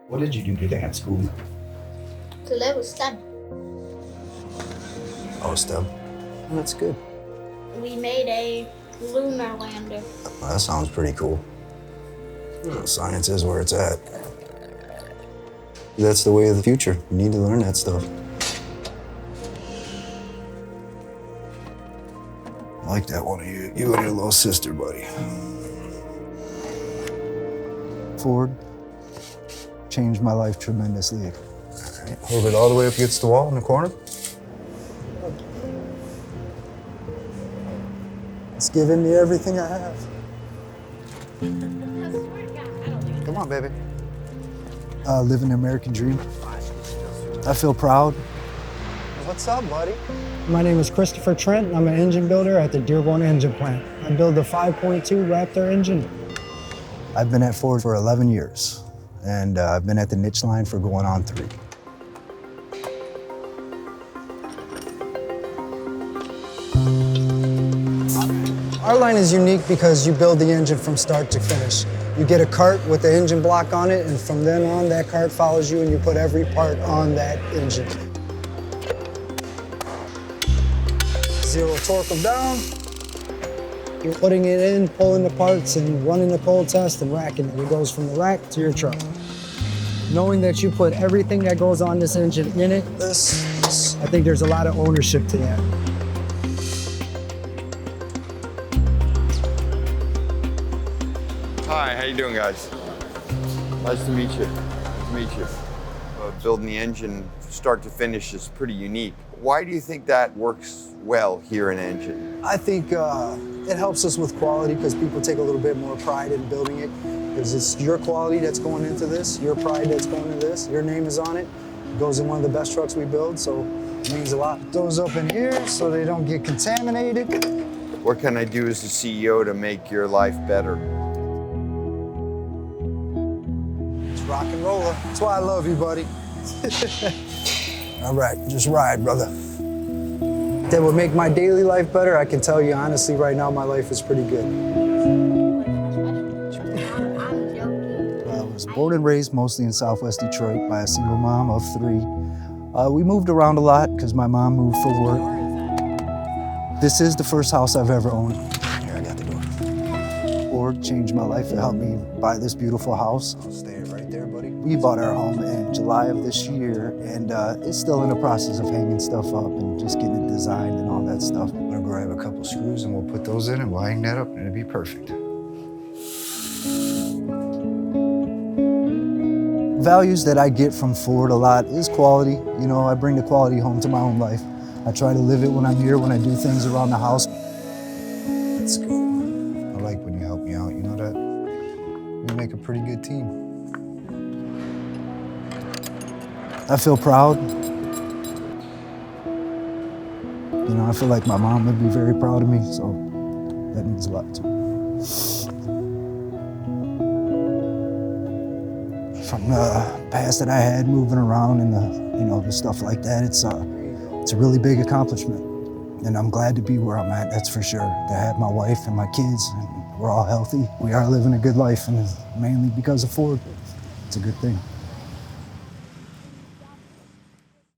What did you do today at school? Today was STEM. Oh, STEM. That's good. We made a lunar lander. Well, that sounds pretty cool. Science is where it's at. That's the way of the future. You need to learn that stuff. I like that one of you. You and your little sister, buddy. Ford changed my life tremendously. All right, hold it all the way up against the wall in the corner. It's given me everything I have. Come on, baby. Living the American dream. I feel proud. What's up, buddy? My name is Christopher Trent. I'm an engine builder at the Dearborn Engine Plant. I build the 5.2 Raptor engine. I've been at Ford for 11 years, and I've been at the niche line for going on 3. Our line is unique because you build the engine from start to finish. You get a cart with the engine block on it, and from then on, that cart follows you and you put every part on that engine. 0 torque them down. You're putting it in, pulling the parts, and running the cold test and racking it. It goes from the rack to your truck. Knowing that you put everything that goes on this engine in it, I think there's a lot of ownership to that. Hi, how you doing, guys? Nice to meet you. Nice to meet you. Building the engine start to finish is pretty unique. Why do you think that works well here in Engine? I think it helps us with quality because people take a little bit more pride in building it. Because it's your quality that's going into this, your pride that's going into this, your name is on it. It goes in one of the best trucks we build, so it means a lot. Those up in here so they don't get contaminated. What can I do as the CEO to make your life better? It's rock and roller. That's why I love you, buddy. All right, just ride, brother. That would make my daily life better. I can tell you honestly, right now, my life is pretty good. I was born and raised mostly in Southwest Detroit by a single mom of 3. We moved around a lot because my mom moved for work. This is the first house I've ever owned. Here, I got the door. Ford changed my life. It helped me buy this beautiful house. I'll stay right there, buddy. We bought our home in July of this year, and it's still in the process of hanging stuff up and just getting it designed and all that stuff. I'm gonna grab a couple screws and we'll put those in and we'll hang that up and it'll be perfect. Values that I get from Ford a lot is quality. You know, I bring the quality home to my own life. I try to live it when I'm here, when I do things around the house. Let's go. I like when you help me out, you know that? We make a pretty good team. I feel proud. You know, I feel like my mom would be very proud of me, so that means a lot too. From the past that I had moving around and the stuff like that, it's a really big accomplishment. And I'm glad to be where I'm at, that's for sure. To have my wife and my kids, and we're all healthy. We are living a good life, and mainly because of Ford. It's a good thing.